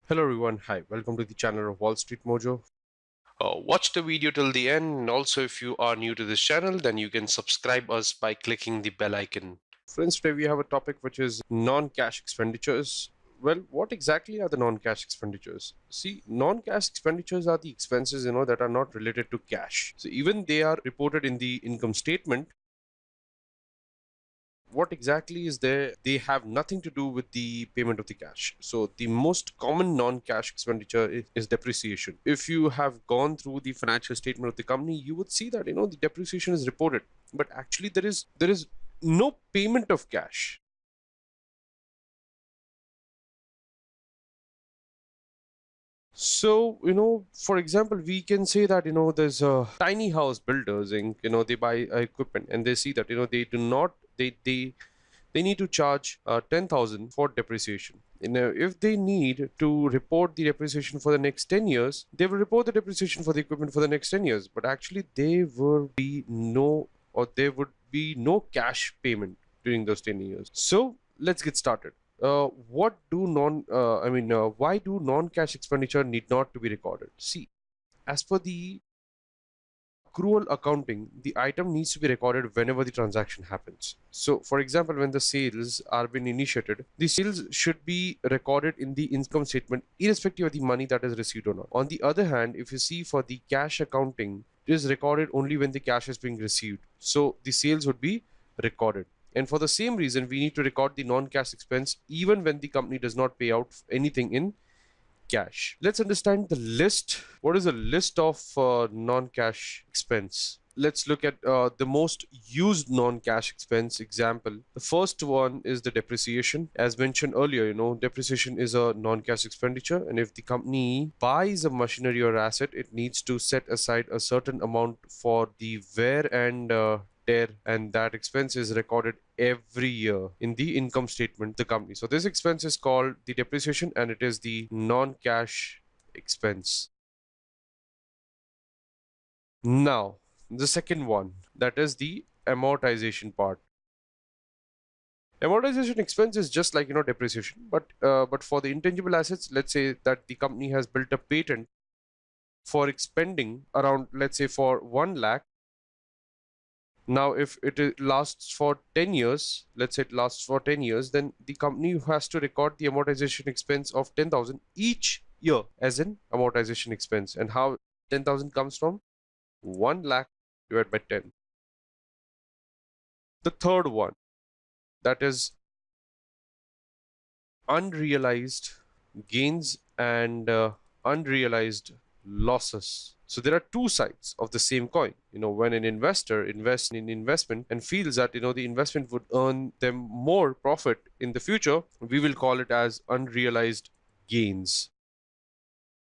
Hello everyone, hi, welcome to the channel of Wall Street Mojo. Watch the video till the end, and also if you are new to this channel, then you can subscribe us by clicking the bell icon. Friends, today we have a topic which is non-cash expenditures. Well, what exactly are the non-cash expenditures? See, non-cash expenditures are the expenses, that are not related to cash. So even they are reported in the income statement, what exactly is there? They have nothing to do with the payment of the cash. So the most common non-cash expenditure is depreciation. If you have gone through the financial statement of the company, you would see that the depreciation is reported, but actually there is no payment of cash. So, for example, we can say that, there's a tiny house builders and, they buy equipment and they see that, they do not, they need to charge 10,000 for depreciation. If they need to report the depreciation for the next 10 years, they will report the depreciation for the equipment for the next 10 years. But actually, there would be no cash payment during those 10 years. So let's get started. Why do non-cash expenditure need not to be recorded? See, as per the accrual accounting, the item needs to be recorded whenever the transaction happens. So, for example, when the sales are being initiated, the sales should be recorded in the income statement, irrespective of the money that is received or not. On the other hand, if you see for the cash accounting, it is recorded only when the cash is being received. So, the sales would be recorded. And for the same reason, we need to record the non-cash expense even when the company does not pay out anything in cash. Let's understand the list. What is a list of non-cash expense? Let's look at the most used non-cash expense example. The first one is the depreciation. As mentioned earlier, depreciation is a non-cash expenditure, and if the company buys a machinery or asset, it needs to set aside a certain amount for the wear and tear, and that expense is recorded every year in the income statement of the company. So this expense is called the depreciation, and it is the non-cash expense. Now, the second one, that is the amortization part. Amortization expense is just like depreciation, but for the intangible assets, let's say that the company has built a patent for expending around, let's say, for 1 lakh. Now, if lasts for 10 years, let's say it lasts for 10 years, then the company has to record the amortization expense of 10,000 each year as an amortization expense. And how 10,000 comes from? 1 lakh divided by 10. The third one, that is unrealized gains and unrealized losses. So there are two sides of the same coin. When an investor invests in investment and feels that the investment would earn them more profit in the future, we will call it as unrealized gains.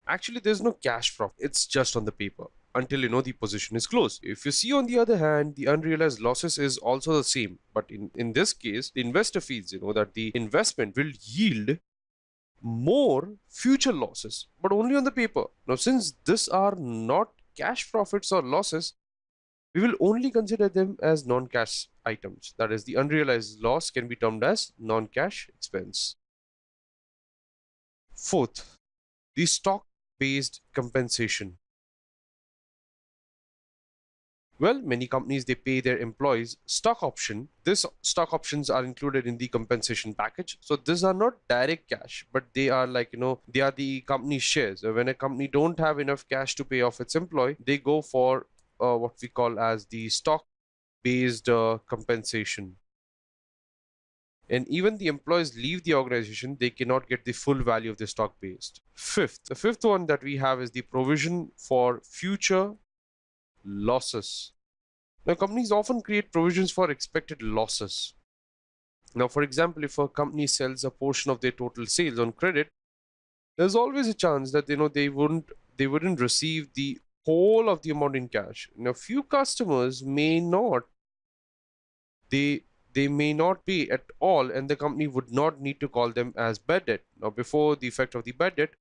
Actually, there's no cash profit. It's just on the paper until the position is closed. If you see, on the other hand, the unrealized losses is also the same, but in this case, the investor feels that the investment will yield more future losses, but only on the paper. Now, since these are not cash profits or losses, we will only consider them as non-cash items. That is, the unrealized loss can be termed as non-cash expense. Fourth, the stock-based compensation. Well, many companies, they pay their employees stock option. This stock options are included in the compensation package. So these are not direct cash, but they are like, they are the company shares. When a company don't have enough cash to pay off its employee, they go for what we call as the stock based compensation. And even the employees leave the organization, they cannot get the full value of the stock based. The fifth one that we have is the provision for future losses. Now, companies often create provisions for expected losses. Now, for example, if a company sells a portion of their total sales on credit, there's always a chance that they wouldn't receive the whole of the amount in cash. Now, few customers may not they may not pay at all, and the company would not need to call them as bad debt. Now, before the effect of the bad debt,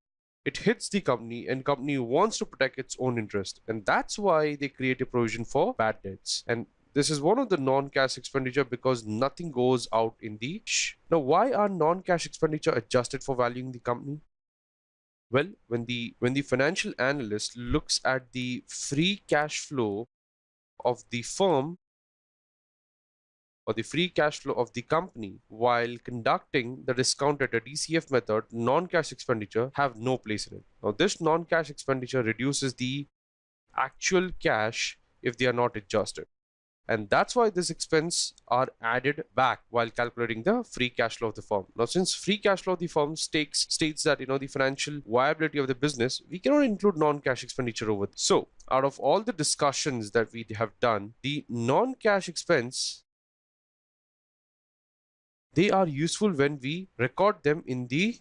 it hits the company, and company wants to protect its own interest, and that's why they create a provision for bad debts. And this is one of the non-cash expenditure because nothing goes out in the Now, why are non-cash expenditure adjusted for valuing the company? Well, when the financial analyst looks at the free cash flow of the firm or the free cash flow of the company while conducting the discounted DCF method, non-cash expenditure have no place in it. Now, this non-cash expenditure reduces the actual cash if they are not adjusted. And that's why this expense are added back while calculating the free cash flow of the firm. Now, since free cash flow of the firm states that the financial viability of the business, we cannot include non-cash expenditure over. So, out of all the discussions that we have done, the non-cash expense, they are useful when we record them in the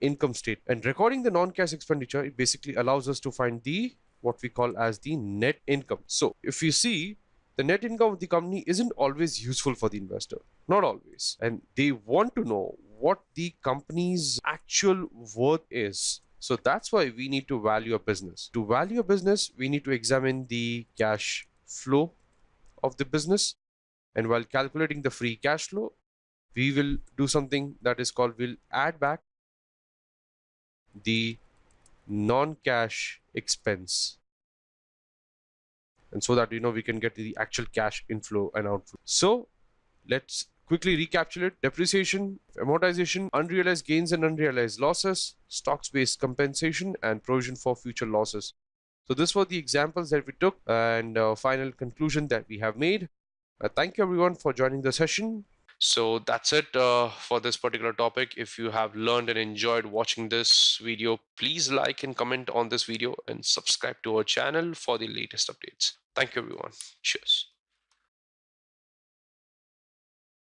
income statement. And recording the non-cash expenditure, it basically allows us to find the what we call as the net income. So if you see, the net income of the company isn't always useful for the investor, not always, and they want to know what the company's actual worth is. So that's why we need to value a business. To value a business, we need to examine the cash flow of the business, and while calculating the free cash flow, we will do something that is called, we'll add back the non-cash expense, and so that we can get the actual cash inflow and outflow. So let's quickly recapitulate: depreciation, amortization, unrealized gains and unrealized losses, stocks-based compensation, and provision for future losses. So this were the examples that we took, and final conclusion that we have made. Thank you everyone for joining the session. So that's it for this particular topic. If you have learned and enjoyed watching this video, please like and comment on this video and subscribe to our channel for the latest updates. Thank you everyone. Cheers.